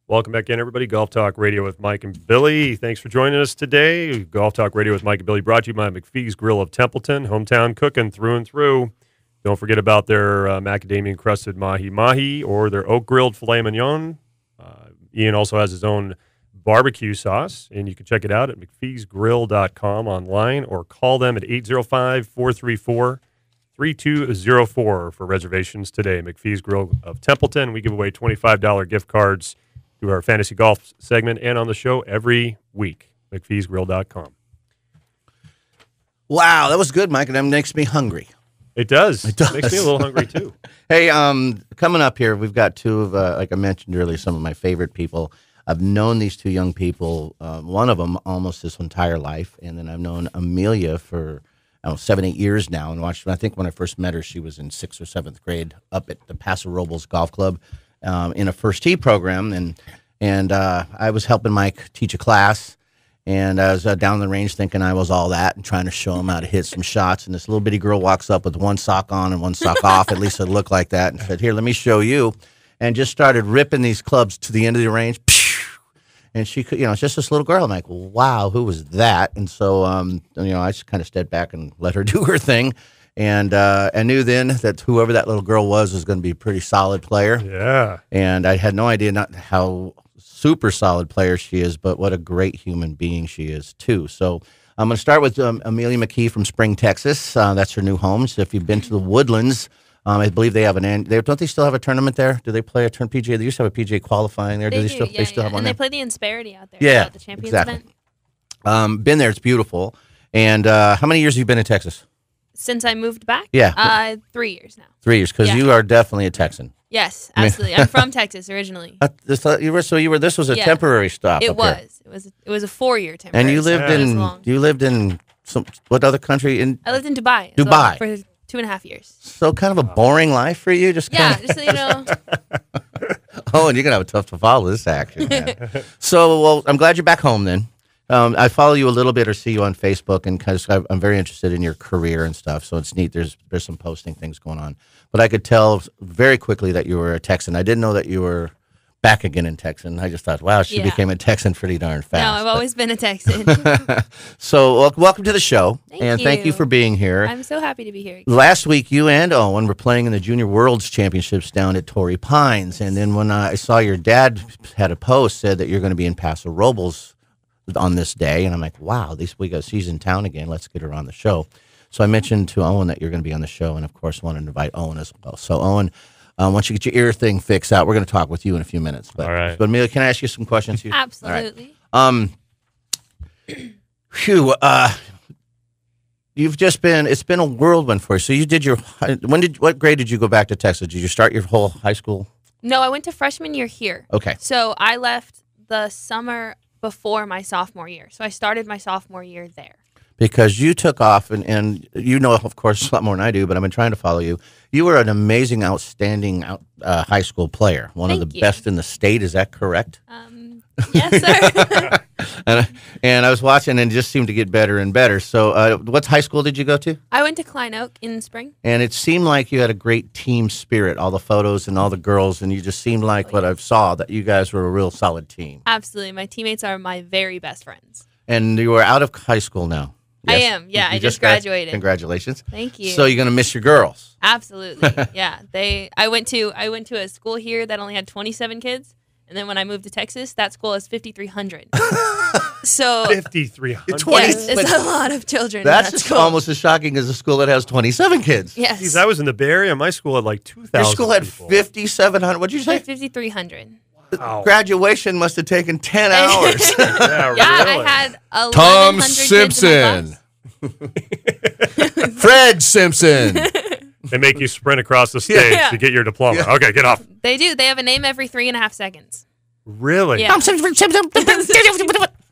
Welcome back in, everybody. Golf Talk Radio with Mike and Billy. Thanks for joining us today. Golf Talk Radio with Mike and Billy brought to you by McKee's Grill of Templeton, hometown cooking through and through. Don't forget about their macadamia-encrusted mahi-mahi or their oak-grilled filet mignon. Ian also has his own barbecue sauce, and you can check it out at mcfeesgrill.com online or call them at 805-434-3204 for reservations today. McKee's Grill of Templeton. We give away $25 gift cards to our fantasy golf segment and on the show every week. mcfeesgrill.com. Wow, that was good, Mike, and that makes me hungry. It does. It makes me a little hungry, too. Hey, coming up here, we've got two of, like I mentioned earlier, some of my favorite people. I've known these two young people, one of them almost his entire life, and then I've known Amelia for 7-8 years now. And watched. I think when I first met her, she was in 6th or 7th grade up at the Paso Robles Golf Club in a first tee program, and I was helping Mike teach a class. And I was down the range thinking I was all that and trying to show him how to hit some shots. And this little bitty girl walks up with one sock on and one sock off. At least it looked like that. And said, "Here, let me show you." And just started ripping these clubs to the end of the range. And she could, it's just this little girl. I'm like, wow, who was that? And so, I just kind of stepped back and let her do her thing. And I knew then that whoever that little girl was going to be a pretty solid player. Yeah. And I had no idea not how super solid player she is, but what a great human being she is too. So I'm going to start with Amelia McKee from Spring, Texas. That's her new home. So if you've been to the Woodlands, I believe they have don't they still have a tournament there? Do they play a PGA? They used to have a PGA qualifying there. They still have one? And there? they play the Insperity out there. Yeah, the Champions exactly. event. Been there. It's beautiful. And how many years have you been in Texas? Since I moved back? Yeah. 3 years now. 3 years, because you are definitely a Texan. Yes, absolutely. I'm from Texas originally. This was a temporary stop. It was a 4-year temporary. And you lived in what other country? I lived in Dubai. Dubai For 2.5 years. So kind of a boring life for you, just so you know. Oh, and you're gonna have a tough to follow this action, man. So, I'm glad you're back home then. I follow you a little bit or see you on Facebook, and because I'm very interested in your career and stuff. So it's neat. There's some posting things going on, but I could tell very quickly that you were a Texan. I didn't know that you were back again in Texan. I just thought, wow, she became a Texan pretty darn fast. No, I've always been a Texan. So welcome to the show, Thank you for being here. I'm so happy to be here. Last week, you and Owen were playing in the Junior Worlds Championships down at Torrey Pines, and then when I saw your dad had a post said that you're going to be in Paso Robles on this day, and I'm like, wow, she's in town again. Let's get her on the show. So I mentioned to Owen that you're going to be on the show, and of course wanted to invite Owen as well. So Owen, once you get your ear thing fixed out, we're going to talk with you in a few minutes. But, all right. But Amelia, can I ask you some questions here? Absolutely. All right. It's been a whirlwind for you. So you did what grade did you go back to Texas? Did you start your whole high school? No, I went to freshman year here. Okay. So I left the summer before my sophomore year. So I started my sophomore year there. Because you took off, and you know, of course, a lot more than I do, but I've been trying to follow you. You were an amazing, outstanding high school player, one of the best in the state. Is that correct? Yes, sir. and I was watching, and it just seemed to get better and better. So what high school did you go to? I went to Klein Oak in Spring. And it seemed like you had a great team spirit, all the photos and all the girls, and you just seemed like what I saw, that you guys were a real solid team. Absolutely. My teammates are my very best friends. And you are out of high school now. Yes. I am. Yeah, I just graduated. Congratulations. Thank you. So you're going to miss your girls. Absolutely. Yeah. I went to a school here that only had 27 kids. And then when I moved to Texas, that school has 5,300. So 5,300. Yes, it's a lot of children. That's in that school. Almost as shocking as a school that has 27 kids. Yes. Jeez, I was in the Bay Area. My school had like 2,000. Your school had 5,700. What did you say? 5,300. Wow. Graduation must have taken 10 hours. Yeah, really. I had 1,100 Tom kids in Simpson. Fred Simpson. They make you sprint across the stage to get your diploma. Yeah. Okay, get off. They do. They have a name every 3.5 seconds. Really? Yeah.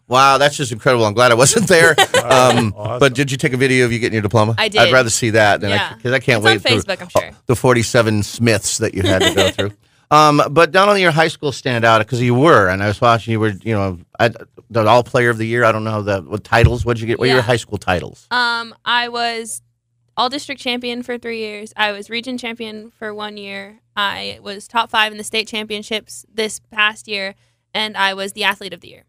Wow, that's just incredible. I'm glad I wasn't there. Awesome. But did you take a video of you getting your diploma? I did. I'd rather see that than because I can't wait on Facebook, I'm sure. the 47 Smiths that you had to go through. But not only your high school stand out, because you were, and I was watching, you were, the All Player of the Year. I don't know what titles. What did you get? What were your high school titles? I was All District Champion for 3 years. I was Region Champion for 1 year. I was top 5 in the state championships this past year, and I was the athlete of the year.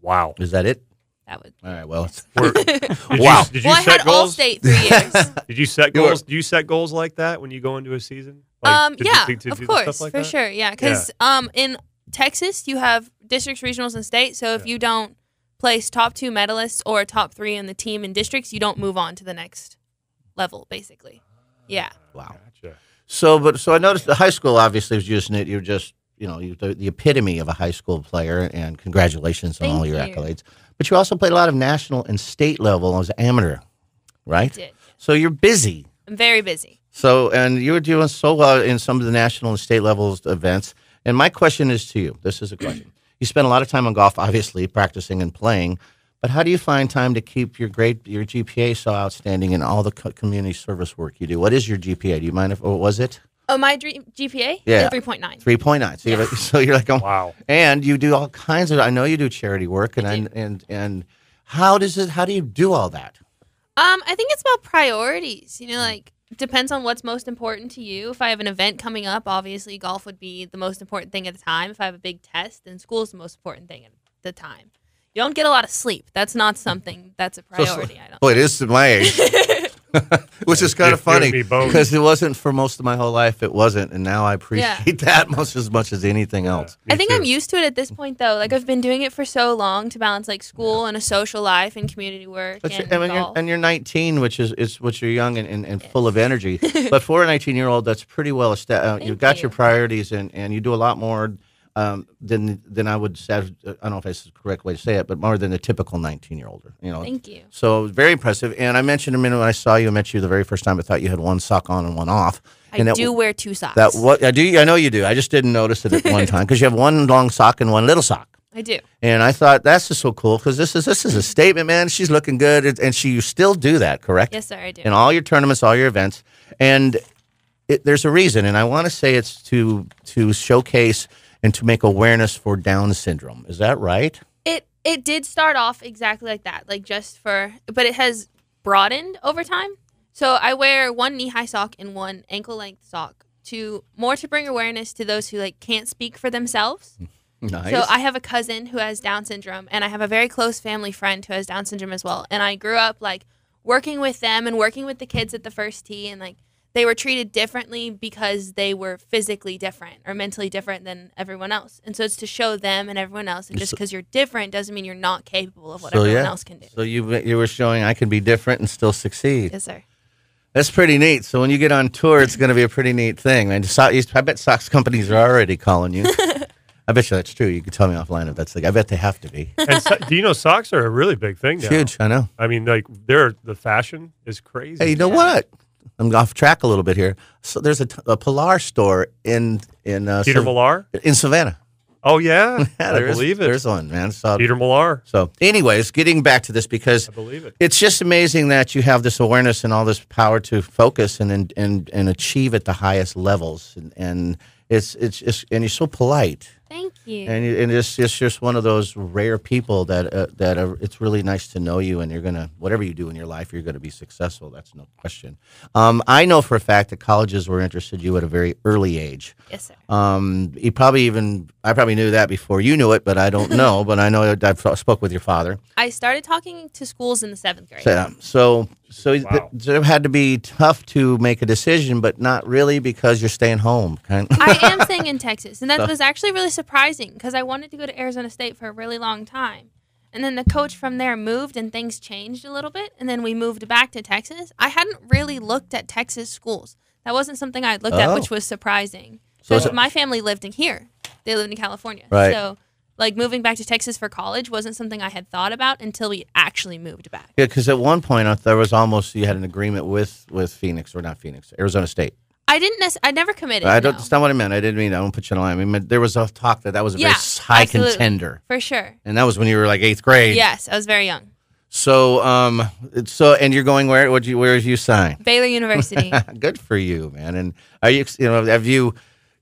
Wow. Is that it? That would. All right. Well, Wow. Did you Well, I set had goals? All-State 3 years. Did you set goals? Do you set goals like that when you go into a season? Like, Yeah, to of do course, stuff like for that? sure. Yeah, because in Texas you have districts, regionals, and state. So if you don't place top 2 medalists or top 3 in the team in districts, you don't move on to the next level, basically. Yeah. wow. Gotcha. So I noticed the high school obviously was you're just the epitome of a high school player, and congratulations on Thank all your you. accolades. But you also played a lot of national and state level as an amateur, right? I did. So you're busy. I'm very busy. So and you were doing so well in some of the national and state levels events. And my question is to you. This is a question. You spend a lot of time on golf, obviously, practicing and playing. But how do you find time to keep your GPA so outstanding in all the community service work you do? What is your GPA? Do you mind what was it? Oh, my GPA? Yeah. 3.9. 3.9. So, you're like, oh, Wow. And you do all kinds of. I know you do charity work, and how do you do all that? I think it's about priorities. Like depends on what's most important to you. If I have an event coming up, obviously golf would be the most important thing at the time. If I have a big test, then school is the most important thing at the time. You don't get a lot of sleep. That's not something that's a priority. I don't. Well, it is at my age, which is kind of funny because it wasn't for most of my whole life. It wasn't, and now I appreciate that most as much as anything else. I think I'm used to it at this point, though. Like I've been doing it for so long to balance like school and a social life and community work. But and golf. You're 19, which you're young and full of energy. But for a 19-year-old, that's pretty well established. You've got your priorities, and you do a lot more than I would say. I don't know if that's the correct way to say it, but more than the typical 19-year-older. Thank you. So very impressive. And I mentioned a minute when I saw you, I met you the very first time. I thought you had one sock on and one off. I do wear 2 socks. I do. I know you do. I just didn't notice it at one time because you have one long sock and one little sock. I do. And I thought that's just so cool because this is a statement, man. She's looking good, and you still do that, correct? Yes, sir. I do. In all your tournaments, all your events, and there's a reason. And I want to say it's to showcase and to make awareness for Down syndrome. Is that right? It did start off exactly like that, but it has broadened over time. So I wear one knee-high sock and one ankle-length sock to bring awareness to those who can't speak for themselves. Nice. So I have a cousin who has Down syndrome, and I have a very close family friend who has Down syndrome as well. And I grew up working with them and working with the kids at the first tee, and they were treated differently because they were physically different or mentally different than everyone else. And so it's to show them and everyone else. And just because you're different doesn't mean you're not capable of what everyone else can do. So you were showing I can be different and still succeed. Yes, sir. That's pretty neat. So when you get on tour, it's going to be a pretty neat thing. And I bet socks companies are already calling you. I bet you that's true. You can tell me offline if that's I bet they have to be. And do you know socks are a really big thing now? Huge, I know. I mean, the fashion is crazy. Hey, you know what? I'm off track a little bit here. So there's a Pilar store in Peter Millar in Savannah. Oh yeah, I believe it. There's one, man. Peter Millar. So, anyways, getting back to this because I believe it. It's just amazing that you have this awareness and all this power to focus and achieve at the highest levels, and it's just and you're so polite. Thank you. And it's just one of those rare people that it's really nice to know you, and you're gonna whatever you do in your life, you're gonna be successful. That's no question. I know for a fact that colleges were interested in you at a very early age. Yes, sir. I probably knew that before you knew it, but I don't know. But I know I spoke with your father. I started talking to schools in the 7th grade. So Wow. it had to be tough to make a decision, but not really because you're staying home. I am staying in Texas, and that was actually really surprising because I wanted to go to Arizona State for a really long time. And then the coach from there moved and things changed a little bit, and then we moved back to Texas. I hadn't really looked at Texas schools. That wasn't something I had looked at, which was surprising. Because my family lived in here. They lived in California. Right. So moving back to Texas for college wasn't something I had thought about until we actually moved back. Yeah, because at one point there was almost you had an agreement with Arizona State. I never committed. That's not what I meant. I didn't mean I don't put you on line. I mean, there was a talk that was a very high absolutely. contender. For sure. And that was when you were like 8th grade. Yes, I was very young. So, and you're going where? Where did you sign? Baylor University. Good for you, man. And are you?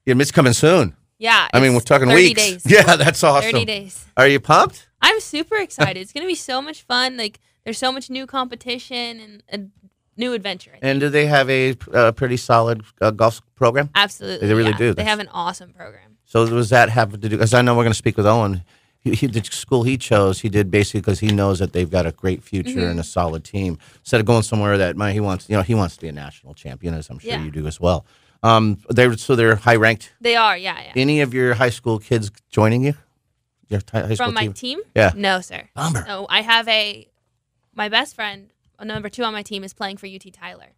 It's coming soon. Yeah. I mean, we're talking 30 weeks. days. Yeah, that's awesome. 30 days. Are you pumped? I'm super excited. It's going to be so much fun. There's so much new competition and a new adventure. And do they have a pretty solid golf program? Absolutely. They really do. They have an awesome program. So does that have to do? Because I know we're going to speak with Owen. The school he chose, he did basically because he knows that they've got a great future and a solid team. Instead of going somewhere that he wants to be a national champion, as I'm sure you do as well. They're high ranked. They are, yeah. Any of your high school kids joining you? Your high school From my team? Yeah. No, sir. Bummer. No, I have my best friend, number 2 on my team, is playing for UT Tyler,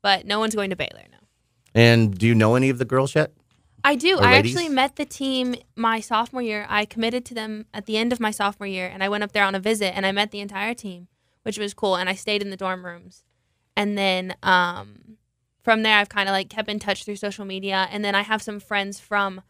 but no one's going to Baylor. No. And do you know any of the girls yet? I do. Or I ladies? actually met the team my sophomore year. I committed to them at the end of my sophomore year, and I went up there on a visit, and I met the entire team, which was cool. And I stayed in the dorm rooms. And then from there, I've kind of kept in touch through social media. And then I have some friends from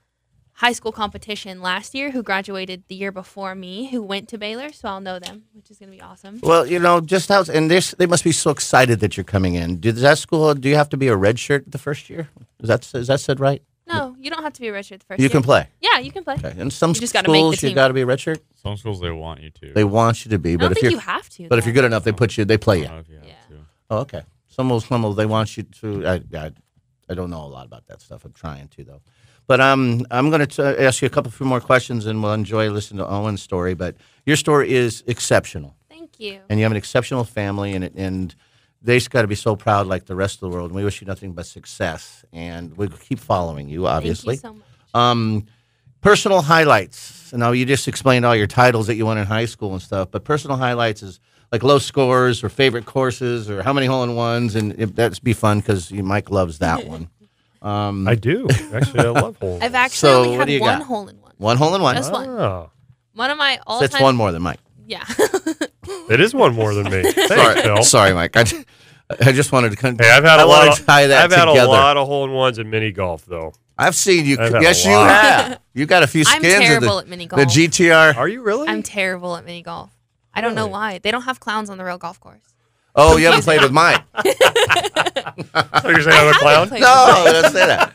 high school competition last year who graduated the year before me who went to Baylor, so I'll know them, which is going to be awesome. Well, they must be so excited that you're coming in. Do you have to be a red shirt the first year? Is that said right? No, you don't have to be a redshirt the first year. You can play. Yeah, you can play. Okay. And some You just gotta make the schools you team. got to be a red shirt. Some schools they want you to. They want you to be, I but don't if think you're you have to. but if you're good enough, they play you. If you have Yeah. to. Oh, okay. Some of they want you to. I don't know a lot about that stuff. I'm trying to though. But I'm going to ask you a few more questions, and we'll enjoy listening to Owen's story. But your story is exceptional, Thank you. and you have an exceptional family, and they just got to be so proud, like the rest of the world. And we wish you nothing but success, and we'll keep following you, obviously. Thank you so much. Personal highlights. Now, you just explained all your titles that you won in high school and stuff, but personal highlights is like low scores or favorite courses or how many hole-in-ones, and that'd be fun because Mike loves that one. I do. Actually, I love holes. I've actually So, only what do had you one got? hole-in-one. One hole-in-one. Just one. Oh, One of my So all-time... that's one more than Mike. Yeah. it is one more than me. Thanks, Phil. Sorry, Mike. I just wanted to. Hey, I've had I a wanted lot. to tie that I've had together. a lot of hole-in-ones in mini golf, though. I've seen you. I've had Yes, a you lot. have. You got a few I'm skins terrible of at mini the golf. GTR. Are you really? I'm terrible at mini golf. I don't know why. They don't have clowns on the real golf course. Oh, you haven't played with Mike. So you're saying I'm a clown? played No, don't say that.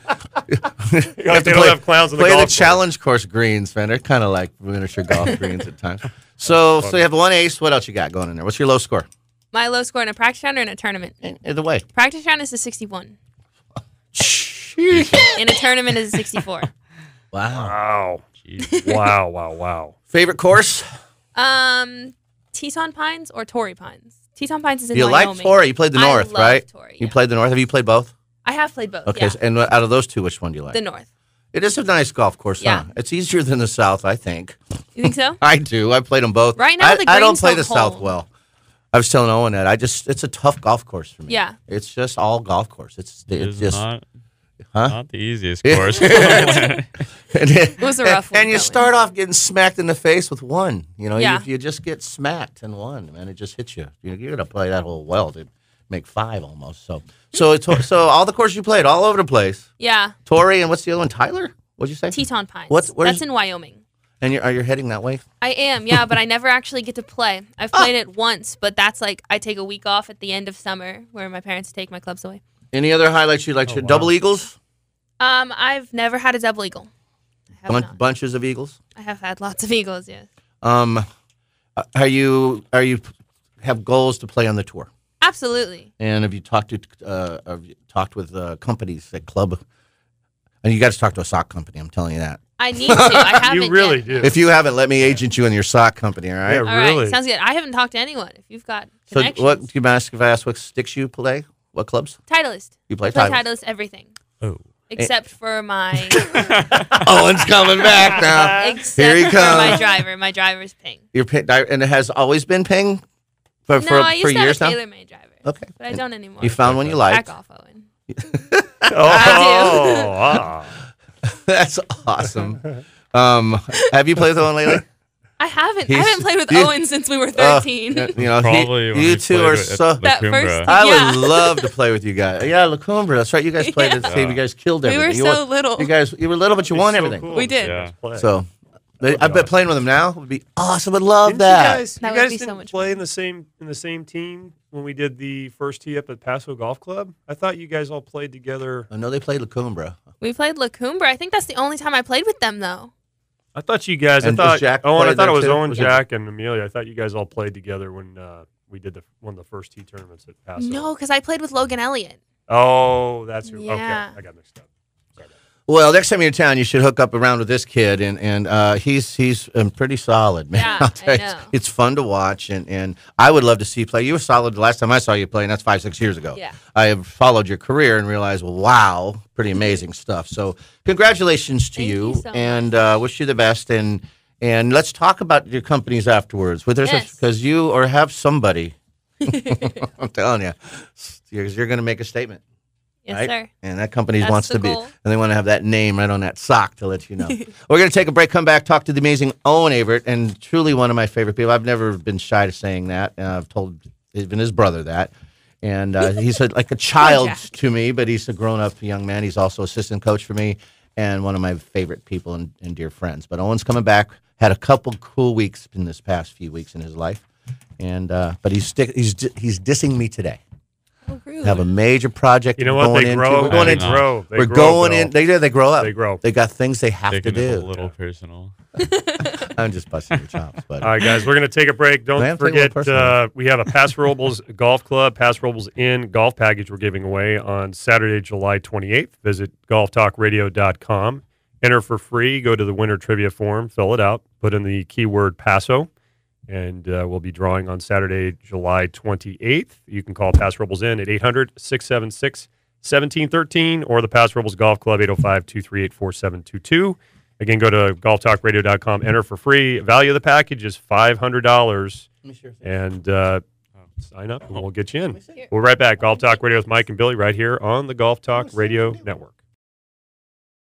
They don't have clowns on the Play golf the course. challenge course greens, man. They're kind of like miniature golf greens at times. So you have one ace. What else you got going in there? What's your low score? My low score in a practice round or in a tournament? Either way. Practice round is a 61. In a tournament is a 64. Wow. Wow. Jeez. Wow. Favorite course? Teton Pines or Torrey Pines? Teton Pines is in You Wyoming. like Torrey? You played the I North, love right? Torrey, You yeah. played the North. Have you played both? I have played both. Okay. Yeah. And out of those two, which one do you like? The North. It is a nice golf course, Yeah. huh? It's easier than the South, I think. You think so? I do. I played them both. Right now, the I don't greens play don't the South hold. well. I was telling Owen that it's a tough golf course for me. Yeah. It's just all golf course. It's It's just not the easiest course. It was a rough one. and you going. start off getting smacked in the face with one. Yeah. You just get smacked in one, man. It just hits you. You're gonna play that whole well to make 5 almost. So all the courses you played all over the place. Yeah. Torrey and what's the other one? Tyler? What'd you say? Teton Pines. Where's- That's in Wyoming. And are you heading that way? I am, yeah, but I never actually get to play. I've played it once, but that's I take a week off at the end of summer where my parents take my clubs away. Any other highlights you'd like to? wow. Double eagles? I've never had a double eagle. I have not. Bunches of eagles? I have had lots of eagles, yes. Are you have goals to play on the tour? Absolutely. And have you talked with companies at club? And you got to talk to a sock company. I'm telling you that. I need to. I haven't You really yet. do. If you haven't, let me agent you in your sock company. All right. Yeah, All really. right, sounds good. I haven't talked to anyone. If you've got So connections. what? Do you ask if I ask what sticks you play? What clubs? Titleist. You play I play Titleist. Titleist everything. Oh. Except for my Owen's coming back now. except Here he for comes. my driver. My driver's ping. Your and it has always been ping for No, I used for to have years a now. TaylorMade driver. Okay. But I don't anymore. You found one you liked. Back off, Owen. Oh, That's awesome. Have you played with Owen lately? I haven't. I He's- haven't played with you- Owen since we were 13. Probably when you we two played are at so. the That Cumbra. first- I Yeah. would love to play with you guys. Yeah, La Cumbra. That's right. You guys played at the team. You guys killed We everything. were You so won- little. You were little, but you won everything. We did. Yeah. So, I bet playing with them now would be awesome. Would love Didn't that. You guys, That you would guys be so didn't much play fun. in the same team when we did the first tee up at Paso Golf Club? I thought you guys all played together. I know they played La Cumbra. We played La Cumbra. I think that's the only time I played with them, though. I thought you guys. And I thought does Jack Owen. I play thought it there was too? Owen, Was it- Jack, and Amelia. I thought you guys all played together when we did one of the first tee tournaments at Paso. No, because I played with Logan Elliott. Oh, that's who. Yeah. Okay, I got mixed up. Sorry. Well, next time you're in town, you should hook up around with this kid, and he's pretty solid, man. Yeah, I'll tell I you. know. It's fun to watch, and I would love to see you play. You were solid the last time I saw you play, and that's 5-6 years ago. Yeah. I have followed your career and realized, wow, pretty amazing stuff. So congratulations to Thank you so and wish you the best. And let's talk about your companies afterwards. Yes. Because you or have somebody. I'm telling you, you're going to make a statement. Yes, Right? sir. And that company That's wants the to be, goal. and they want to have that name right on that sock to let you know. We're going to take a break, come back, talk to the amazing Owen Avert, and truly one of my favorite people. I've never been shy to saying that. I've told even his brother that. And he's like a child Jack. to me, but he's a grown-up young man. He's also assistant coach for me and one of my favorite people and dear friends. But Owen's coming back, had a couple cool weeks in this past few weeks in his life. And but he's dissing me today. Oh, rude. Have a major project. You know what? Going They into. grow. We're going They into. grow. They We're grow, going Bill. in. They grow up. They grow. They got things they have Taking to it a do. little personal. I'm just busting your chops, buddy. All right, guys, we're going to take a break. Don't Man, take a little forget, personal. we have a Pass Robles Golf Club, Pass Robles Inn golf package we're giving away on Saturday, July 28th. Visit golftalkradio.com. Enter for free. Go to the winner trivia form, fill it out, put in the keyword Paso, and we'll be drawing on Saturday, July 28th. You can call Pass Robles Inn at 800-676-1713 or the Pass Robles Golf Club, 805-238-4722. Again, go to golftalkradio.com, enter for free. Value of the package is $500, and sign up, and we'll get you in. We'll be right back. Golf Talk Radio with Mike and Billy right here on the Golf Talk Radio Network.